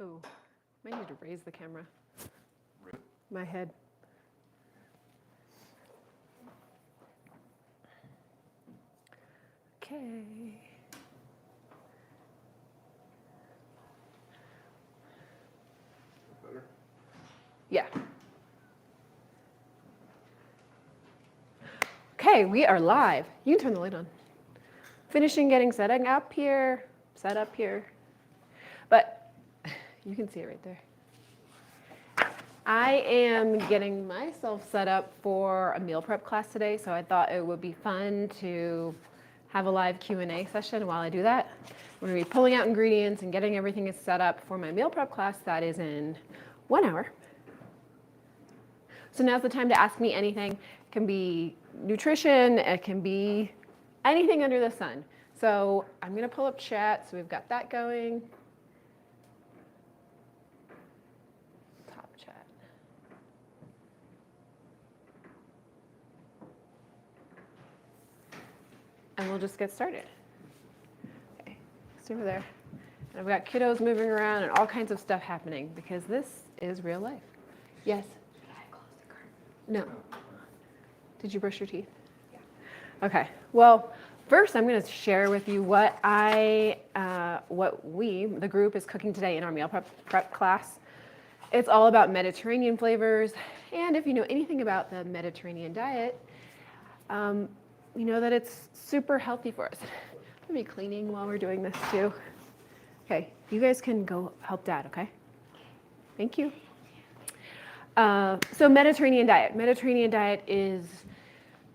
Oh, might need to raise the camera. My head. Okay. Better? Yeah. Okay, we are live. You can turn the light on. Finishing getting setting up here, set up here. But you can see it right there. I am getting myself set up for a meal prep class today, so I thought it would be fun to have a live Q&A session while I do that. I'm going to be pulling out ingredients and getting everything set up for my meal prep class that is in 1 hour. So now's the time to ask me anything. It can be nutrition, it can be anything under the sun. So I'm going to pull up chat, so we've got that going. Top chat. And we'll just get started. Okay, stay over there. And I've got kiddos moving around and all kinds of stuff happening because this is real life. Yes? Should I close the curtain? No. Did you brush your teeth? Yeah. Okay. Well, first I'm going to share with you what we, the group, is cooking today in our meal prep class. It's all about Mediterranean flavors. And if you know anything about the Mediterranean diet, you know that it's super healthy for us. I'm going to be cleaning while we're doing this too. Okay. You guys can go help Dad, okay? Thank you. So Mediterranean diet. Mediterranean diet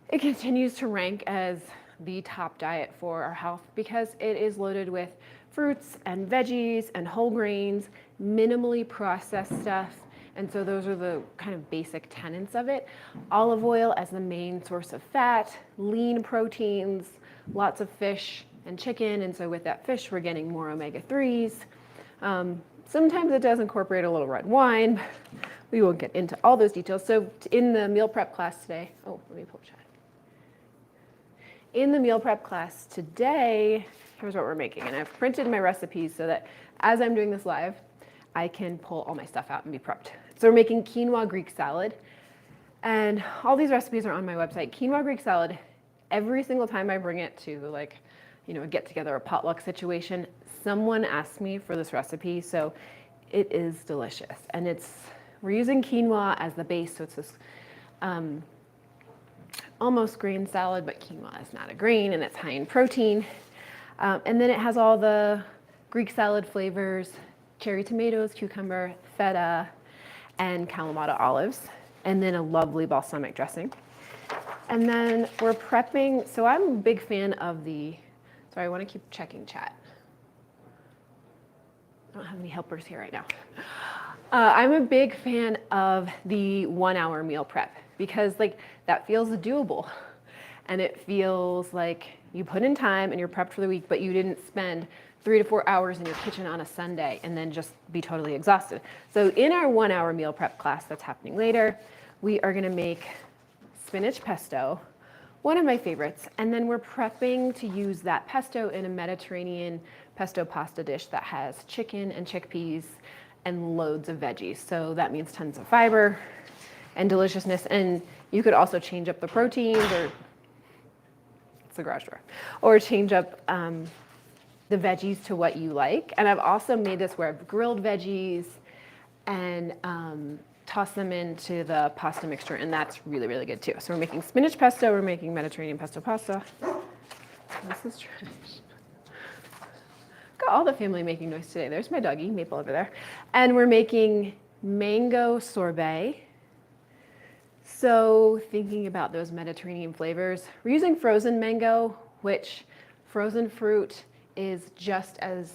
it continues to rank as the top diet for our health because it is loaded with fruits and veggies and whole grains, minimally processed stuff. And so those are the kind of basic tenets of it. Olive oil as the main source of fat, lean proteins, lots of fish and chicken. And so with that fish, we're getting more omega-3s. Sometimes it does incorporate a little red wine. We won't get into all those details. So in the meal prep class today, let me pull chat. In the meal prep class today, here's what we're making. And I've printed my recipes so that as I'm doing this live, I can pull all my stuff out and be prepped. So we're making quinoa Greek salad. And all these recipes are on my website. Quinoa Greek salad, every single time I bring it to a get together, a potluck situation, someone asks me for this recipe. So it is delicious. And we're using quinoa as the base. So it's this almost grain salad, but quinoa is not a grain and it's high in protein. And then it has all the Greek salad flavors, cherry tomatoes, cucumber, feta, and Kalamata olives, and then a lovely balsamic dressing. And then we're prepping, so I'm a big fan of sorry, I want to keep checking chat. I don't have any helpers here right now. I'm a big fan of the 1 hour meal prep because that feels doable. And it feels like you put in time and you're prepped for the week, but you didn't spend 3 to 4 hours in your kitchen on a Sunday and then just be totally exhausted. So in our 1 hour meal prep class that's happening later, we are gonna make spinach pesto, one of my favorites. And then we're prepping to use that pesto in a Mediterranean pesto pasta dish that has chicken and chickpeas and loads of veggies. So that means tons of fiber and deliciousness. And you could also change up the proteins, or it's the garage door, or change up the veggies to what you like. And I've also made this where I've grilled veggies and tossed them into the pasta mixture, and that's really, really good too. So we're making spinach pesto, we're making Mediterranean pesto pasta. This is trash. Got all the family making noise today. There's my doggie, Maple, over there. And we're making mango sorbet. So thinking about those Mediterranean flavors, we're using frozen mango, which frozen fruit is just as,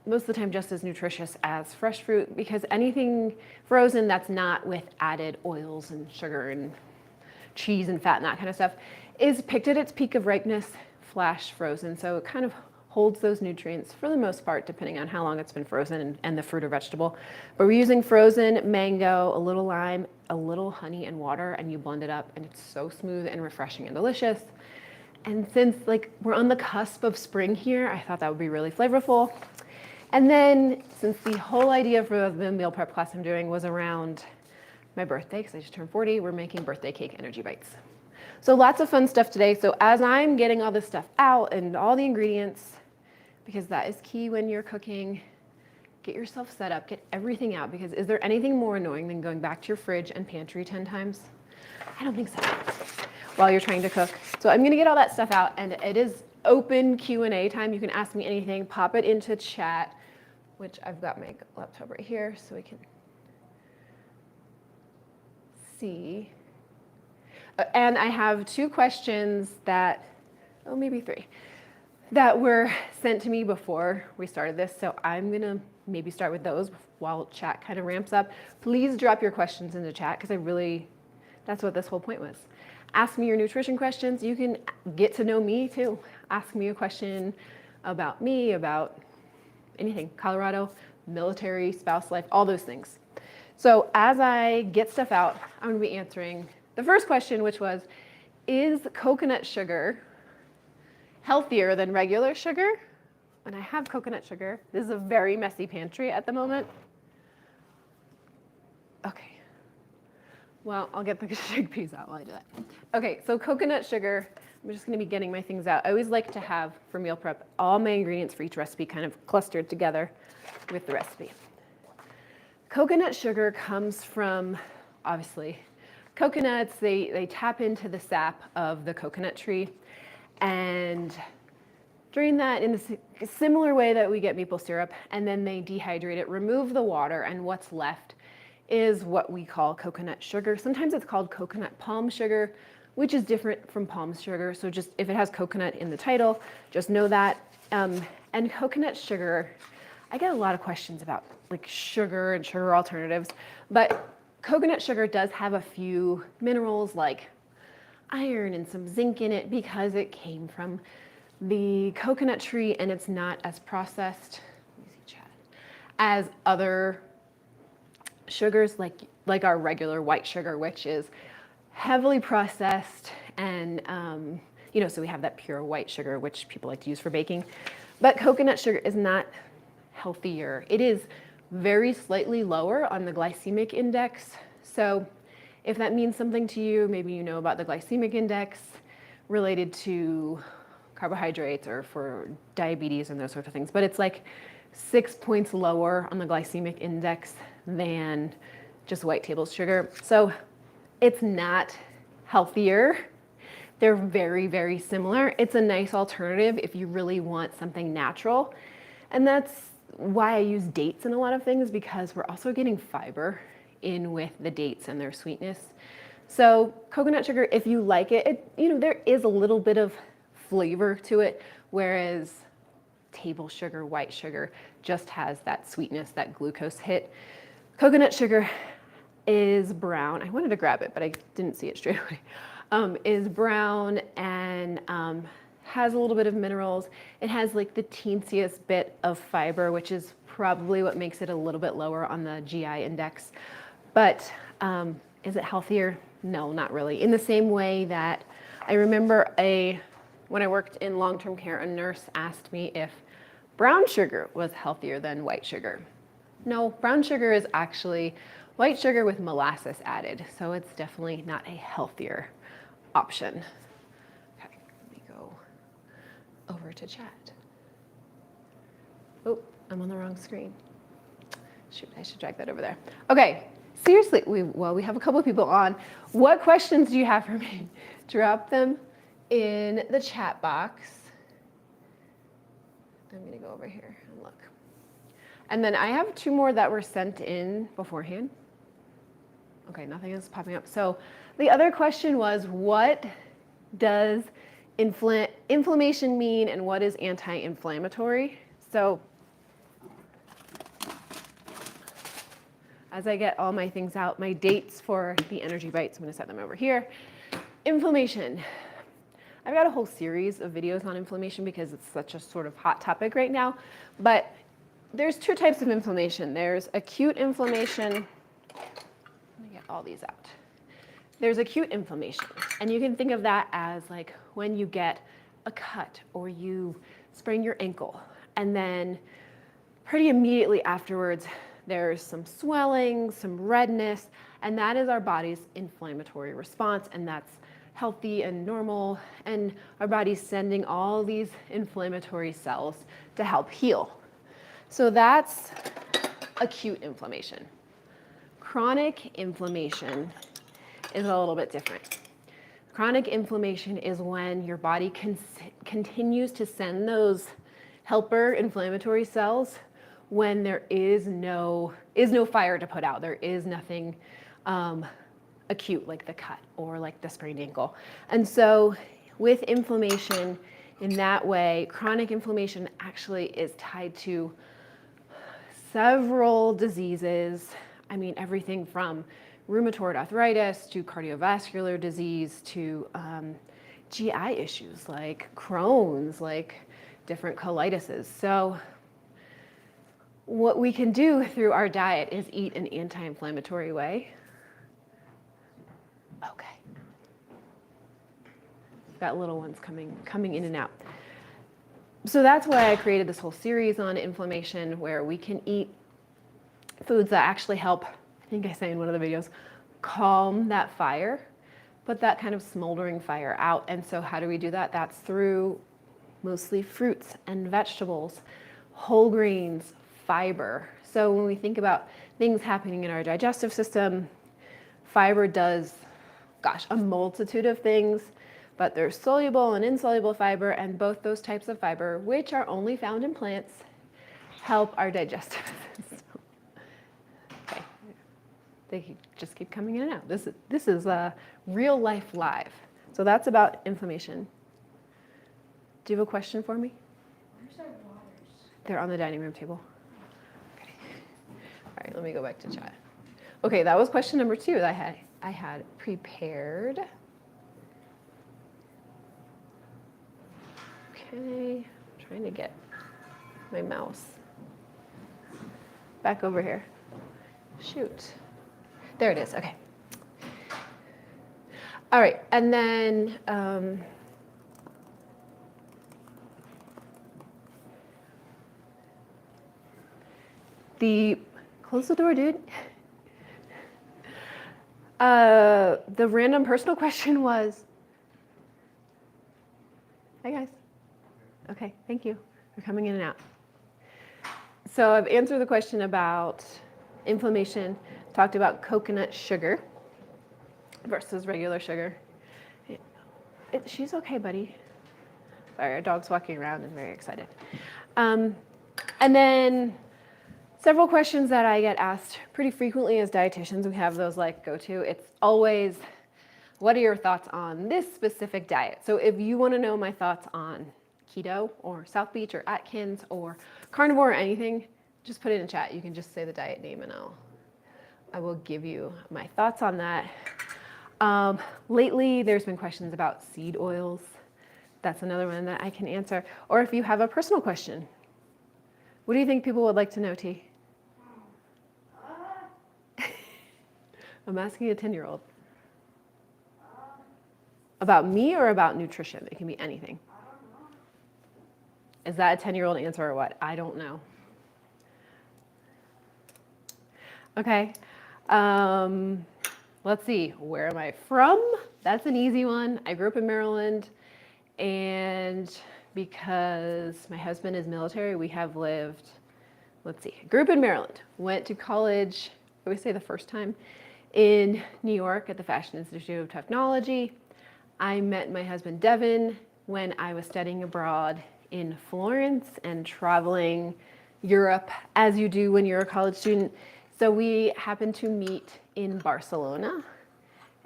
most of the time, just as nutritious as fresh fruit, because anything frozen that's not with added oils and sugar and cheese and fat and that kind of stuff is picked at its peak of ripeness, flash frozen. So it kind of holds those nutrients for the most part, depending on how long it's been frozen and the fruit or vegetable. But we're using frozen mango, a little lime, a little honey and water, and you blend it up, and it's so smooth and refreshing and delicious. And since we're on the cusp of spring here, I thought that would be really flavorful. And then, since the whole idea for the meal prep class I'm doing was around my birthday, because I just turned 40, we're making birthday cake energy bites. So lots of fun stuff today. So as I'm getting all this stuff out and all the ingredients, because that is key when you're cooking, get yourself set up, get everything out, because is there anything more annoying than going back to your fridge and pantry 10 times? I don't think so, while you're trying to cook. So I'm gonna get all that stuff out, and it is open Q&A time. You can ask me anything, pop it into chat, which I've got my laptop right here so we can see. And I have 2 questions that, oh, maybe 3, that were sent to me before we started this. So I'm gonna maybe start with those while chat kind of ramps up. Please drop your questions in the chat, because that's what this whole point was. Ask me your nutrition questions. You can get to know me too. Ask me a question about me, about anything, Colorado, military, spouse life, all those things. So as I get stuff out, I'm gonna be answering the first question, which was, is coconut sugar healthier than regular sugar? And I have coconut sugar. This is a very messy pantry at the moment. Okay. Well, I'll get the chickpeas out while I do that. Okay, so coconut sugar, I'm just gonna be getting my things out. I always like to have, for meal prep, all my ingredients for each recipe kind of clustered together with the recipe. Coconut sugar comes from, obviously, coconuts. They tap into the sap of the coconut tree, and drain that in a similar way that we get maple syrup, and then they dehydrate it, remove the water, and what's left is what we call coconut sugar. Sometimes it's called coconut palm sugar, which is different from palm sugar. So just if it has coconut in the title, just know that. And coconut sugar, I get a lot of questions about like sugar and sugar alternatives, but coconut sugar does have a few minerals like iron and some zinc in it because it came from the coconut tree, and it's not as processed, let me see, chat, as other sugars like our regular white sugar, which is heavily processed, and so we have that pure white sugar, which people like to use for baking. But coconut sugar is not healthier. It is very slightly lower on the glycemic index. So if that means something to you, maybe you know about the glycemic index related to carbohydrates or for diabetes and those sorts of things. But it's like 6 points lower on the glycemic index than just white table sugar. So it's not healthier. They're very, very similar. It's a nice alternative if you really want something natural. And that's why I use dates in a lot of things, because we're also getting fiber in with the dates and their sweetness. So coconut sugar, if you like it, there is a little bit of flavor to it, whereas table sugar, white sugar, just has that sweetness, that glucose hit. Coconut sugar is brown. I wanted to grab it, but I didn't see it straight away. Is brown and has a little bit of minerals. It has like the teensiest bit of fiber, which is probably what makes it a little bit lower on the GI index. But is it healthier? No, not really. In the same way that I remember when I worked in long-term care, a nurse asked me if brown sugar was healthier than white sugar. No, brown sugar is actually white sugar with molasses added, so it's definitely not a healthier option. Okay, let me go over to chat. Oh, I'm on the wrong screen. Shoot, I should drag that over there. Okay, seriously, we have a couple of people on. What questions do you have for me? Drop them in the chat box. I'm gonna go over here and look. And then I have 2 more that were sent in beforehand. Okay, nothing is popping up. So the other question was, what does inflammation mean and what is anti-inflammatory? So as I get all my things out, my dates for the energy bites, I'm gonna set them over here. Inflammation. I've got a whole series of videos on inflammation because it's such a sort of hot topic right now. But there's 2 types of inflammation. There's acute inflammation. Let me get all these out. There's acute inflammation. And you can think of that as like when you get a cut or you sprain your ankle. And then pretty immediately afterwards, there's some swelling, some redness, and that is our body's inflammatory response, and that's healthy and normal, and our body's sending all these inflammatory cells to help heal. So that's acute inflammation. Chronic inflammation is a little bit different. Chronic inflammation is when your body continues to send those helper inflammatory cells when there is no fire to put out. There is nothing acute like the cut or like the sprained ankle. And so with inflammation in that way, chronic inflammation actually is tied to several diseases. I mean, everything from rheumatoid arthritis to cardiovascular disease to GI issues like Crohn's, like different colitises. So what we can do through our diet is eat an anti-inflammatory way. Okay. Got little ones coming in and out. So that's why I created this whole series on inflammation, where we can eat foods that actually help, I think I say in one of the videos, calm that fire, put that kind of smoldering fire out. And so how do we do that? That's through mostly fruits and vegetables, whole grains, fiber. So when we think about things happening in our digestive system, fiber does, a multitude of things, but there's soluble and insoluble fiber, and both those types of fiber, which are only found in plants, help our digestive system. Okay, they just keep coming in and out. This is real life live. So that's about inflammation. Do you have a question for me? Where's our waters? They're on the dining room table. Okay. All right, let me go back to chat. Okay, that was question number 2 that I had prepared. Okay, I'm trying to get my mouse back over here. Shoot. There it is, okay. All right, and then close the door, dude. The random personal question was, hi guys. Okay, thank you for coming in and out. So I've answered the question about inflammation, talked about coconut sugar versus regular sugar. She's okay, buddy. Sorry, our dog's walking around and very excited. And then several questions that I get asked pretty frequently as dietitians. We have those like go-to. It's always, what are your thoughts on this specific diet? So if you want to know my thoughts on keto or South Beach or Atkins or carnivore or anything, just put it in chat. You can just say the diet name and I will give you my thoughts on that. Lately, there's been questions about seed oils. That's another one that I can answer. Or if you have a personal question, what do you think people would like to know, T? I'm asking a 10-year-old. About me or about nutrition? It can be anything. Is that a 10-year-old answer or what? I don't know. Okay. Let's see. Where am I from? That's an easy one. I grew up in Maryland, and because my husband is military, we have lived, let's see, grew up in Maryland, went to college, I would say the first time, in New York at the Fashion Institute of Technology. I met my husband Devin when I was studying abroad in Florence and traveling Europe as you do when you're a college student. So we happened to meet in Barcelona.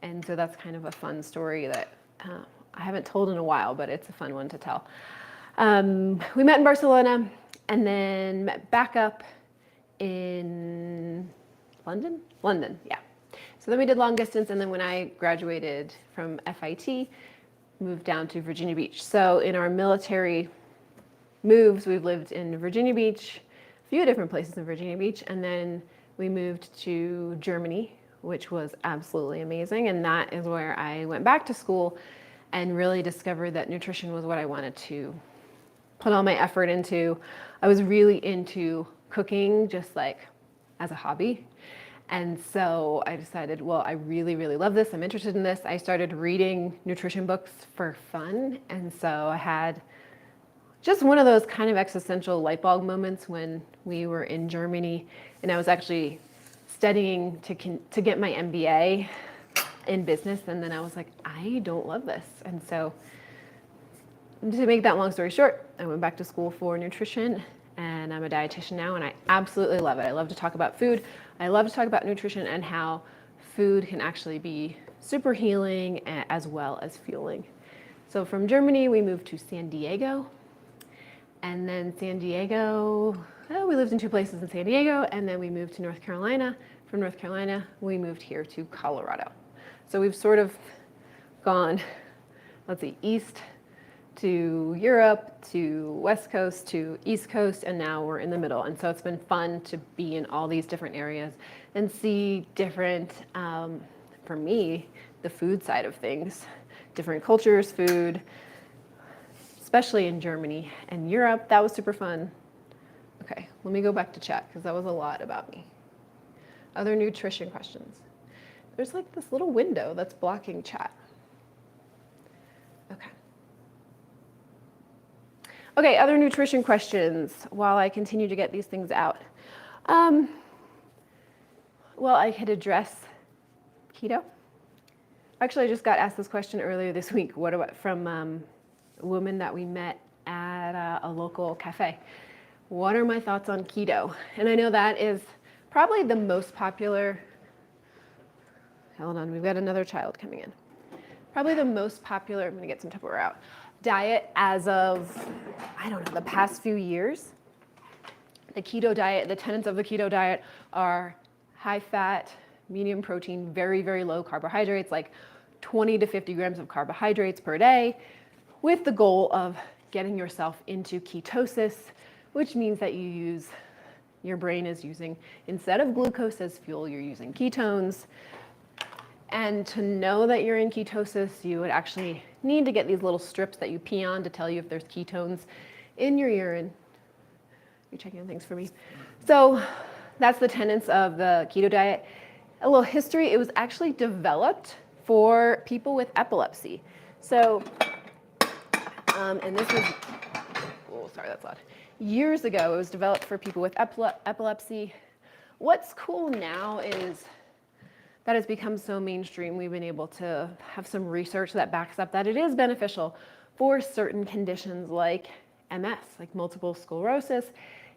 And so that's kind of a fun story that I haven't told in a while, but it's a fun one to tell. We met in Barcelona and then met back up in London? London, yeah. So then we did long distance, and then when I graduated from FIT, moved down to Virginia Beach. So in our military moves, we've lived in Virginia Beach, a few different places in Virginia Beach, and then we moved to Germany, which was absolutely amazing. And that is where I went back to school and really discovered that nutrition was what I wanted to put all my effort into. I was really into cooking just like as a hobby. And so I decided, well, I really, really love this. I'm interested in this. I started reading nutrition books for fun. And so I had just one of those kind of existential light bulb moments when we were in Germany, and I was actually studying to get my MBA in business, and then I was like, I don't love this. And so to make that long story short, I went back to school for nutrition, and I'm a dietitian now, and I absolutely love it. I love to talk about food. I love to talk about nutrition and how food can actually be super healing as well as fueling. So from Germany, we moved to San Diego. And then San Diego, we lived in 2 places in San Diego, and then we moved to North Carolina. From North Carolina, we moved here to Colorado. So we've sort of gone, let's see, east to Europe, to West Coast, to East Coast, and now we're in the middle. And so it's been fun to be in all these different areas and see different, for me, the food side of things, different cultures, food, especially in Germany and Europe. That was super fun. Okay, let me go back to chat because that was a lot about me. Other nutrition questions. There's like this little window that's blocking chat. Okay. Okay, other nutrition questions while I continue to get these things out. Well, I could address keto. Actually, I just got asked this question earlier this week. What about from a woman that we met at a local cafe? What are my thoughts on keto? And I know that is probably the most popular. Hold on, we've got another child coming in. Probably the most popular, I'm gonna get some Tupperware out, diet as of, I don't know, the past few years. The keto diet, the tenets of the keto diet are high fat, medium protein, very, very low carbohydrates, like 20 to 50 grams of carbohydrates per day, with the goal of getting yourself into ketosis, which means that your brain is using, instead of glucose as fuel, you're using ketones. And to know that you're in ketosis, you would actually need to get these little strips that you pee on to tell you if there's ketones in your urine. You're checking on things for me. So that's the tenets of the keto diet. A little history, it was actually developed for people with epilepsy. So, and this was, oh, sorry, that's loud. Years ago, it was developed for people with epilepsy. What's cool now is that has become so mainstream, we've been able to have some research that backs up that it is beneficial for certain conditions like MS, like multiple sclerosis.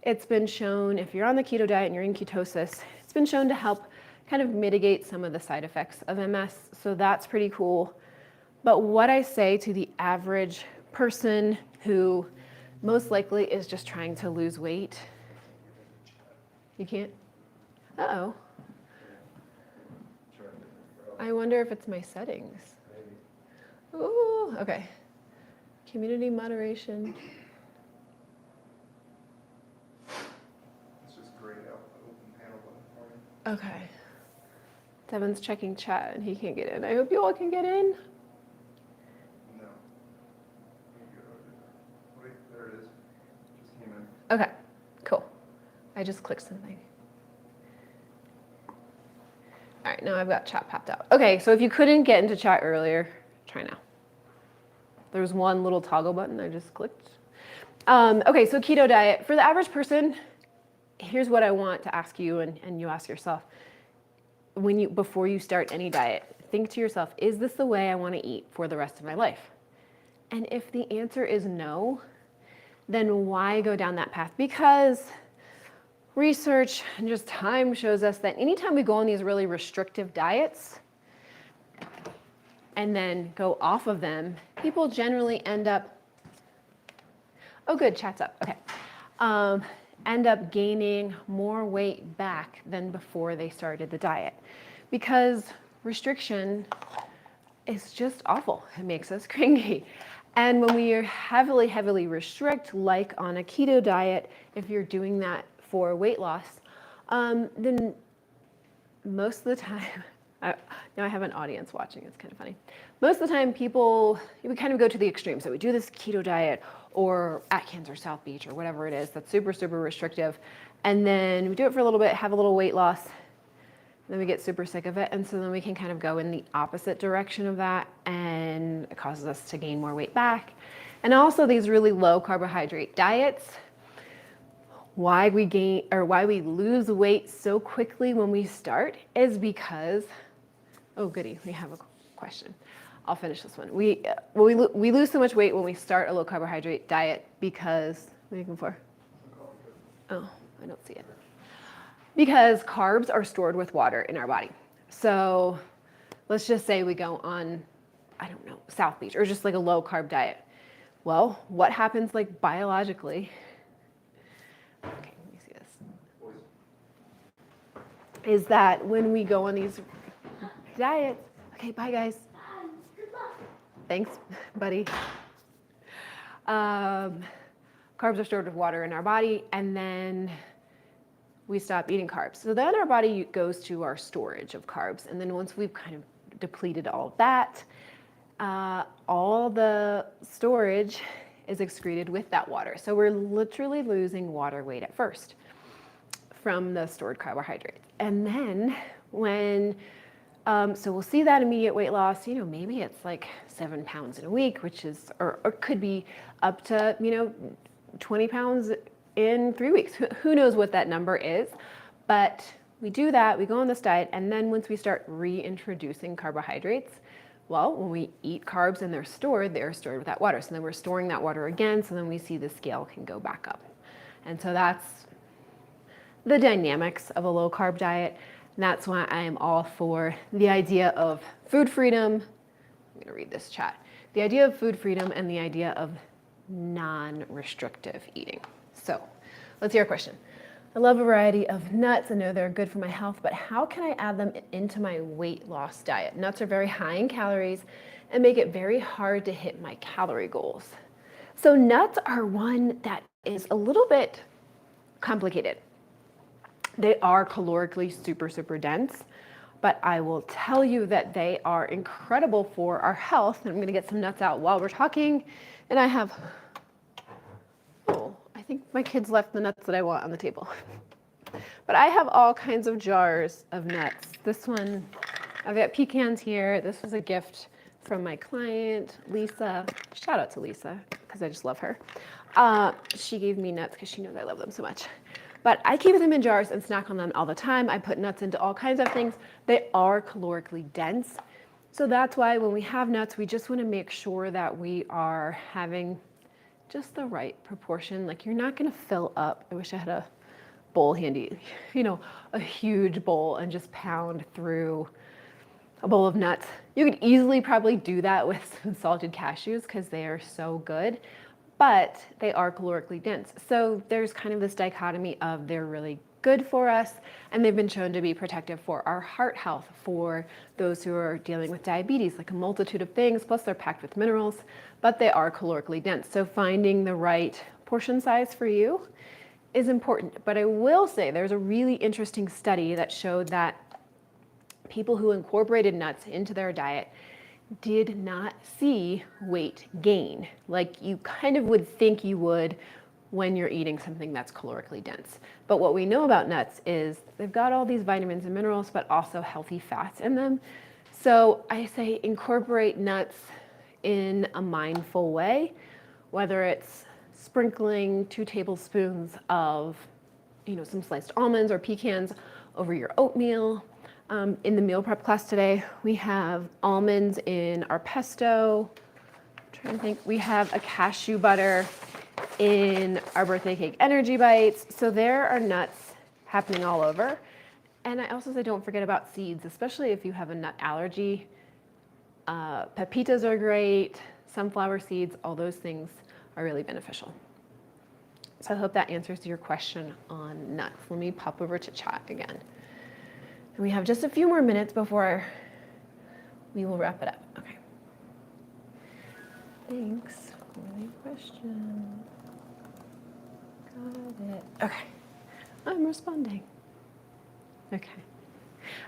It's been shown, if you're on the keto diet and you're in ketosis, it's been shown to help kind of mitigate some of the side effects of MS, so that's pretty cool. But what I say to the average person who most likely is just trying to lose weight, you can't? Uh-oh. I wonder if it's my settings. Ooh, okay. Community moderation. It's just grayed out the open panel button for you. Okay. Devin's checking chat and he can't get in. I hope you all can get in. No. Wait, there it is. Just came in. Okay, cool. I just clicked something. All right, now I've got chat popped out. Okay, so if you couldn't get into chat earlier, try now. There's one little toggle button I just clicked. Okay, so keto diet. For the average person, here's what I want to ask you and you ask yourself. Before you start any diet, think to yourself, is this the way I want to eat for the rest of my life? And if the answer is no, then why go down that path? Because research and just time shows us that anytime we go on these really restrictive diets and then go off of them, people generally end up, oh good, chat's up, okay. End up gaining more weight back than before they started the diet. Because restriction is just awful. It makes us cranky. And when we heavily, heavily restrict, like on a keto diet, if you're doing that for weight loss, then most of the time, Now I have an audience watching. It's kind of funny. Most of the time, we kind of go to the extreme. So we do this keto diet or Atkins or South Beach or whatever it is that's super, super restrictive. And then we do it for a little bit, have a little weight loss. Then we get super sick of it. And so then we can kind of go in the opposite direction of that. And it causes us to gain more weight back. And also these really low carbohydrate diets, why we lose weight so quickly when we start is because, oh goody, we have a question. I'll finish this one. We lose so much weight when we start a low carbohydrate diet because, what are you looking for? Oh, I don't see it. Because carbs are stored with water in our body. So let's just say we go on, I don't know, South Beach or just like a low carb diet. Well, what happens like biologically? Okay, let me see this. Is that when we go on these diets, okay, bye guys. Thanks, buddy. Carbs are stored with water in our body, and then we stop eating carbs. So then our body goes to our storage of carbs, and then once we've kind of depleted all of that, all the storage is excreted with that water. So we're literally losing water weight at first from the stored carbohydrates. And then so we'll see that immediate weight loss, maybe it's like 7 pounds in a week, which is, or could be up to, 20 pounds in 3 weeks. Who knows what that number is, but we do that, we go on this diet, and then once we start reintroducing carbohydrates, well, when we eat carbs and they're stored with that water. So then we're storing that water again, so then we see the scale can go back up. And so that's the dynamics of a low carb diet. And that's why I am all for the idea of food freedom. I'm going to read this chat. The idea of food freedom and the idea of non-restrictive eating. So let's hear a question. I love a variety of nuts. I know they're good for my health, but how can I add them into my weight loss diet? Nuts are very high in calories and make it very hard to hit my calorie goals. So nuts are one that is a little bit complicated. They are calorically super, super dense, but I will tell you that they are incredible for our health. And I'm going to get some nuts out while we're talking. And I have, I think my kids left the nuts that I want on the table. But I have all kinds of jars of nuts. This one, I've got pecans here. This was a gift from my client, Lisa. Shout out to Lisa, because I just love her. She gave me nuts because she knows I love them so much. But I keep them in jars and snack on them all the time. I put nuts into all kinds of things. They are calorically dense. So that's why when we have nuts, we just want to make sure that we are having just the right proportion. Like you're not going to fill up. I wish I had a bowl handy, a huge bowl and just pound through a bowl of nuts. You could easily probably do that with some salted cashews because they are so good. But they are calorically dense. So there's kind of this dichotomy of they're really good for us and they've been shown to be protective for our heart health, for those who are dealing with diabetes, like a multitude of things, plus they're packed with minerals, but they are calorically dense. So finding the right portion size for you is important. But I will say there's a really interesting study that showed that people who incorporated nuts into their diet did not see weight gain like you kind of would think you would when you're eating something that's calorically dense. But what we know about nuts is they've got all these vitamins and minerals, but also healthy fats in them. So I say incorporate nuts in a mindful way, whether it's sprinkling 2 tablespoons of, some sliced almonds or pecans over your oatmeal. In the meal prep class today, we have almonds in our pesto. I'm trying to think. We have a cashew butter in our birthday cake energy bites. So there are nuts happening all over. And I also say don't forget about seeds, especially if you have a nut allergy. Pepitas are great. Sunflower seeds, all those things are really beneficial. So I hope that answers your question on nuts. Let me pop over to chat again. And we have just a few more minutes before we will wrap it up. Okay. Thanks for the question. Got it. Okay. I'm responding. Okay.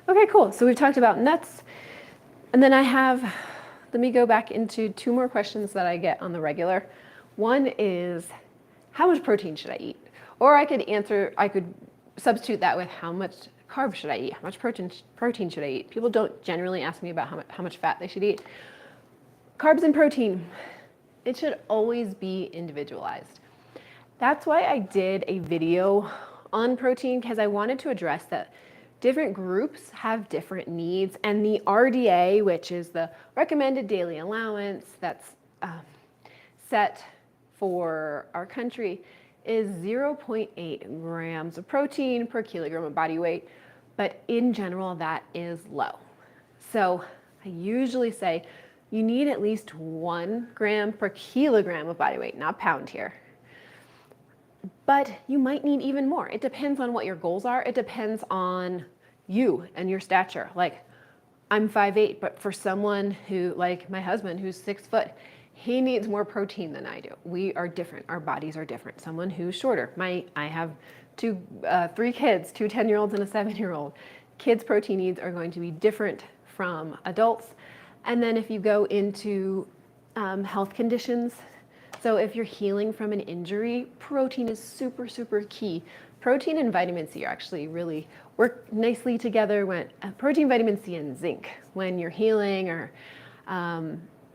Okay, cool. So we've talked about nuts. And then let me go back into two more questions that I get on the regular. One is, how much protein should I eat? Or I could substitute that with how much carbs should I eat? How much protein should I eat? People don't generally ask me about how much fat they should eat. Carbs and protein, it should always be individualized. That's why I did a video on protein, because I wanted to address that different groups have different needs, and the RDA, which is the recommended daily allowance that's set for our country, is 0.8 grams of protein per kilogram of body weight, but in general that is low. So I usually say you need at least 1 gram per kilogram of body weight, not pound here. But you might need even more. It depends on what your goals are. It depends on you and your stature. Like, I'm 5'8", but for someone who, like my husband, who's 6 foot, he needs more protein than I do. We are different. Our bodies are different. Someone who's shorter. I have 3 kids, 2 10-year-olds and a 7-year-old. Kids' protein needs are going to be different from adults. And then if you go into health conditions, so if you're healing from an injury, protein is super, super key. Protein and vitamin C are actually really work nicely together when protein, vitamin C, and zinc when you're healing or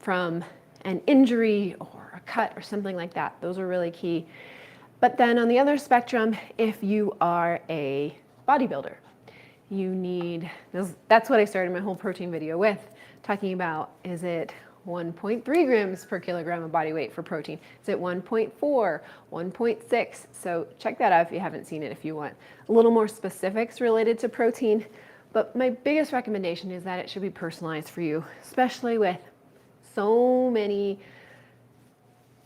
from an injury or a cut or something like that. Those are really key. But then on the other spectrum, if you are a bodybuilder, you need, that's what I started my whole protein video with, talking about, is it 1.3 grams per kilogram of body weight for protein? Is it 1.4, 1.6? So check that out if you haven't seen it, if you want a little more specifics related to protein. But my biggest recommendation is that it should be personalized for you, especially with so many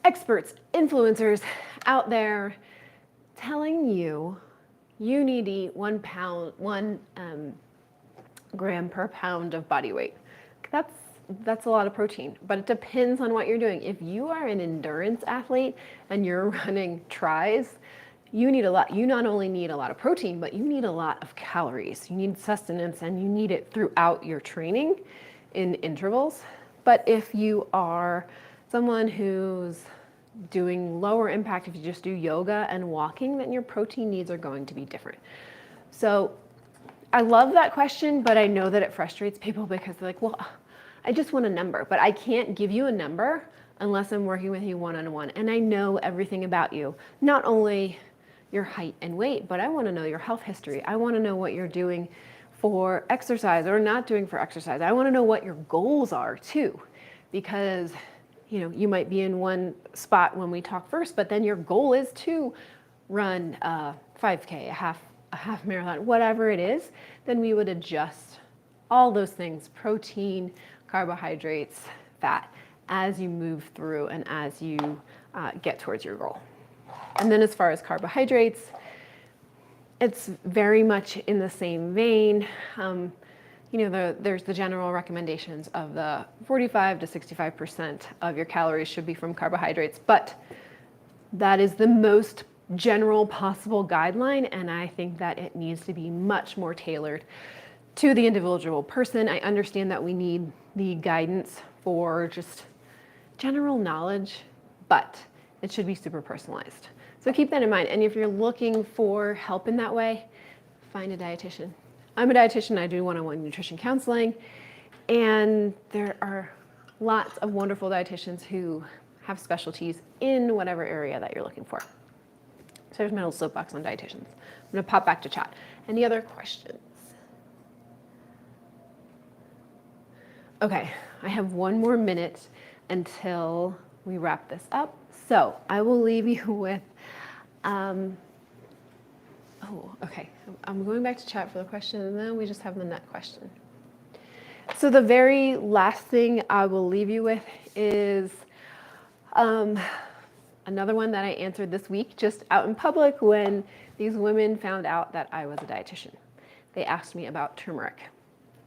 experts, influencers out there telling you you need to eat 1 gram per pound of body weight. That's a lot of protein, but it depends on what you're doing. If you are an endurance athlete and you're running tries, you need a lot. You not only need a lot of protein, but you need a lot of calories. You need sustenance, and you need it throughout your training in intervals. But if you are someone who's doing lower impact, if you just do yoga and walking, then your protein needs are going to be different. So I love that question, but I know that it frustrates people because they're like, well, I just want a number, but I can't give you a number unless I'm working with you one-on-one. And I know everything about you, not only your height and weight, but I want to know your health history. I want to know what you're doing for exercise or not doing for exercise. I want to know what your goals are too, because you might be in one spot when we talk first, but then your goal is to run a 5K, a half marathon, whatever it is. Then we would adjust all those things, protein, carbohydrates, fat, as you move through and as you get towards your goal. And then as far as carbohydrates, it's very much in the same vein. There's the general recommendations of the 45 to 65% of your calories should be from carbohydrates, but that is the most general possible guideline, and I think that it needs to be much more tailored to the individual person. I understand that we need the guidance for just general knowledge, but it should be super personalized. So keep that in mind. And if you're looking for help in that way, find a dietitian. I'm a dietitian. I do one-on-one nutrition counseling, and there are lots of wonderful dietitians who have specialties in whatever area that you're looking for. So there's my little soapbox on dietitians. I'm going to pop back to chat. Any other questions? Okay, I have 1 more minute until we wrap this up. So I will leave you with, okay. I'm going back to chat for the question, and then we just have the nut question. So the very last thing I will leave you with is another one that I answered this week just out in public when these women found out that I was a dietitian. They asked me about turmeric.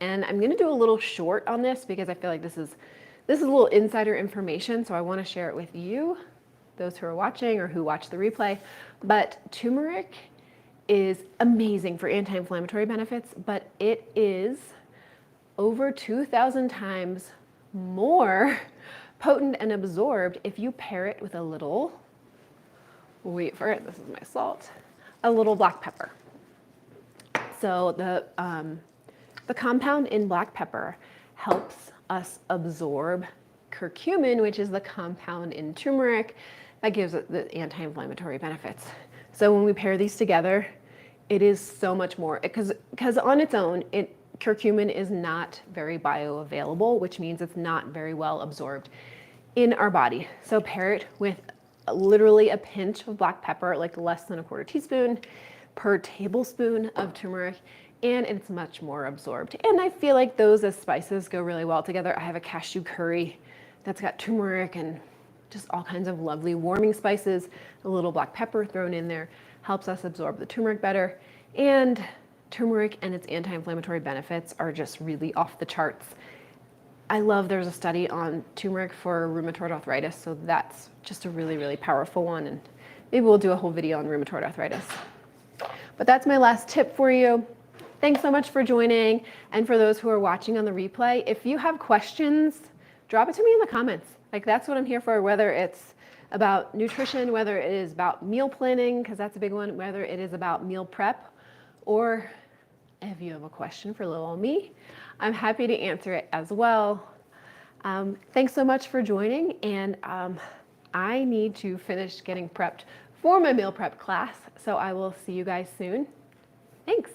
And I'm going to do a little short on this because I feel like this is a little insider information, so I want to share it with you, those who are watching or who watch the replay. But turmeric is amazing for anti-inflammatory benefits, but it is over 2,000 times more potent and absorbed if you pair it with a little, wait for it, this is my salt, a little black pepper. So the compound in black pepper helps us absorb curcumin, which is the compound in turmeric that gives it the anti-inflammatory benefits. So when we pair these together, it is so much more, because on its own, curcumin is not very bioavailable, which means it's not very well absorbed in our body. So pair it with literally a pinch of black pepper, like less than a quarter teaspoon per tablespoon of turmeric, and it's much more absorbed. And I feel like those as spices go really well together. I have a cashew curry that's got turmeric and just all kinds of lovely warming spices. A little black pepper thrown in there helps us absorb the turmeric better. And turmeric and its anti-inflammatory benefits are just really off the charts. I love there's a study on turmeric for rheumatoid arthritis, so that's just a really, really powerful one. And maybe we'll do a whole video on rheumatoid arthritis. But that's my last tip for you. Thanks so much for joining. And for those who are watching on the replay, if you have questions, drop it to me in the comments. Like, that's what I'm here for, whether it's about nutrition, whether it is about meal planning, because that's a big one, whether it is about meal prep, or if you have a question for little old me, I'm happy to answer it as well. Thanks so much for joining, and I need to finish getting prepped for my meal prep class, so I will see you guys soon. Thanks.